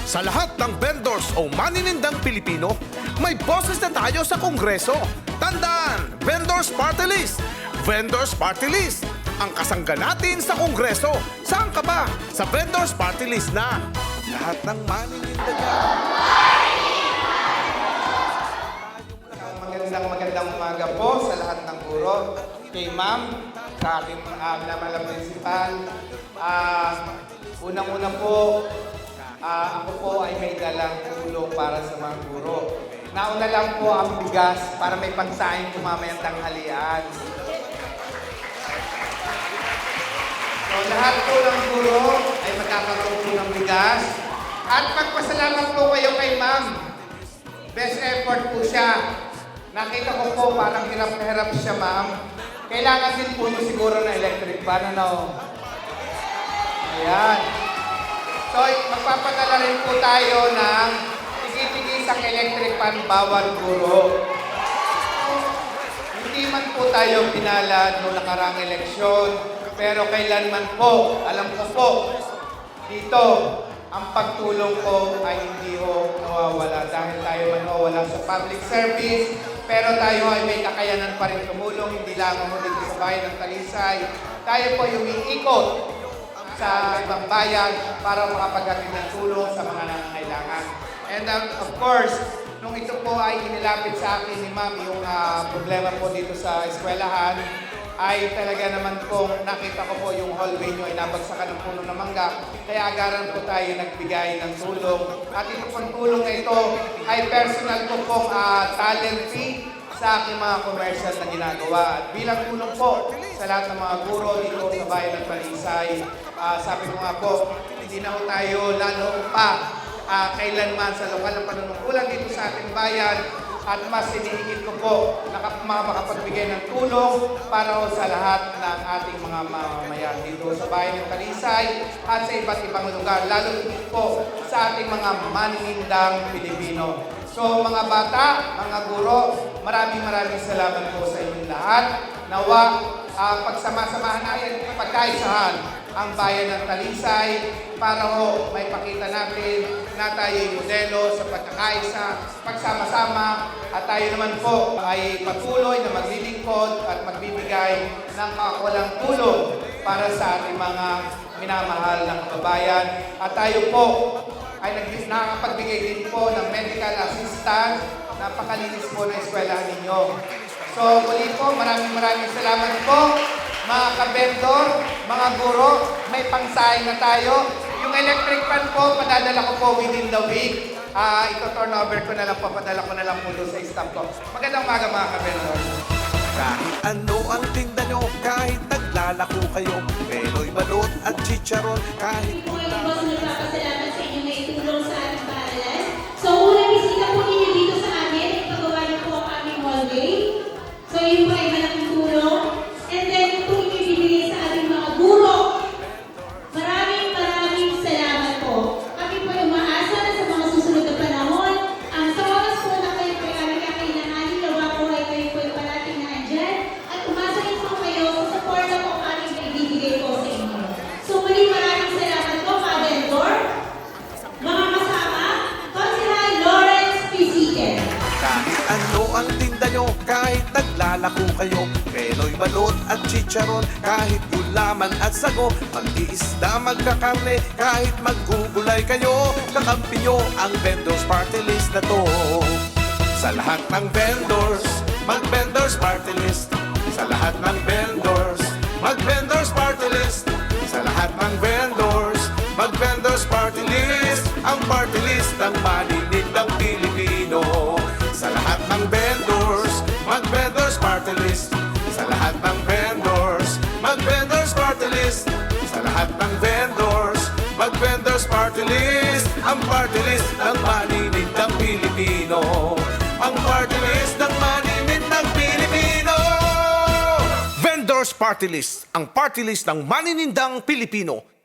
Sa lahat ng vendors o maninindang Pilipino, may boses na tayo sa Kongreso. Tandaan, Vendors Party List! Vendors Party List! Ang kasangga natin sa Kongreso. Saan ka ba? Sa Vendors Party List na. Lahat ng maninindang... Magandang umaga po sa lahat ng guro. Kay ma'am, sa aking minamalang principal. Unang-una po, ako po ay may dalang tulong para sa mga guro. Nauna lang po ang bigas para may pangsaing kumamayang tanghalian. So, lahat po ng guro ay magkakaroon po ng bigas. At magpasalamat po kayo kay ma'am. Best effort po siya. Nakita ko po parang hirap na hirap siya, ma'am. Kailangan din po nyo siguro na electric fan, ano? Ayan. So, magpapadala rin po tayo ng tigit-tigit ang electric fan bawat guro. Hindi man po tayo pinalad noong nakarang eleksyon, pero kailanman po, alam ko po, dito, ang pagtulong ko ay hindi ho nawawala dahil tayo man nawawala sa public service, pero tayo ay may kakayanan pa rin tumulong, hindi lang ako dito sa bayan ng Talisay. Tayo po yung iikot sa ibang bayan para makapaghatid ng tulong sa mga nangangailangan. And of course, nung ito po ay inilapit sa akin ni ma'am yung problema po dito sa eskwelahan, ay talaga naman po nakita ko po yung hallway nyo ay nabagsakan ng puno ng mangga. Kaya agaran po tayo nagbigay ng tulong. At ito pong tulong na ito ay personal ko pong talent fee sa aking mga commercial na ginagawa. At bilang tulong po sa lahat ng mga guro dito sa bayan ng Talisay, sabi ko nga po, hindi na po tayo lalo pa kailanman sa lokal na panunungkulan dito sa ating bayan. At mas sinihigit ko po na makapagbigay ng tulong para sa lahat ng ating mga mamamayan dito sa bayan ng Talisay at sa iba't ibang lugar, lalo po sa ating mga maninindang Pilipino. So mga bata, mga guro, maraming salamat po sa inyong lahat. Nawa, pagsama-samahan natin, pagkaisahan ang bayan ng Talisay para ho may pakita natin na tayo'y modelo sa pagkakaisa, pagsama-sama at tayo naman po ay patuloy na maglilingkod at magbibigay ng walang tulong para sa ating mga minamahal na kababayan. At tayo po ay nakakapagbigay din po ng medical assistance. Napakalinis po na eskwelahan ninyo. So muli po, maraming salamat po mga kabendor, mga guro, may pangsaing na tayo. Yung electric fan po, padadala ko po within the week. Ito turnover ko na lang po, padala ko na lang po doon sa staff ko. Magandang umaga mga kabendor. Kahit ano ang tinda nyo, kahit naglalako kayo, Penoy balot at chicharon, kahit... Po yung boss nagpapasalamat sa inyo na itulong sa ating paaralan. So, unang bisita po ninyo dito sa amin, ipagawa niyo po ang aming hallway. So, yun po ay malaking tulong. And then, po ibibigay sa ating mga guro. Maraming salamat po. Kami po ay umaasa na sa mga susunod na panahon. Sa oras po na kayo po ay aming kakailanganin, nawa po ay kayo po ay parating na andyan. At umasa rin po kayo sa support na po aming ibibigay po sa inyo. So, muli maraming salamat po, mga vendor. Mga kasama, Councilor Lawrence Pisique. Kahit ano ang tinda nyo, kahit naglalako kayo, Penoy balot at chicharon, kahit gulaman at sago, mag-iisda, magkakarne, kahit maggugulay kayo, kakampi nyo ang Vendors Party List na to. Sa lahat ng vendors, mag-Vendors Party List. Sa lahat ng vendors, mag-Vendors Party List. Sa lahat ng vendors, mag-Vendors Party List. Ang party list ng maninindang Pilipino. Sa lahat ng vendors, mag-Vendors Party List. Sa lahat ng vendors, mag-Vendors Party List. Sa lahat ng vendors, mag-Vendors Party List. Ang party list ng maninindang Pilipino. Ang party list ng maninindang Pilipino. Vendors Party List, ang party list ng maninindang Pilipino.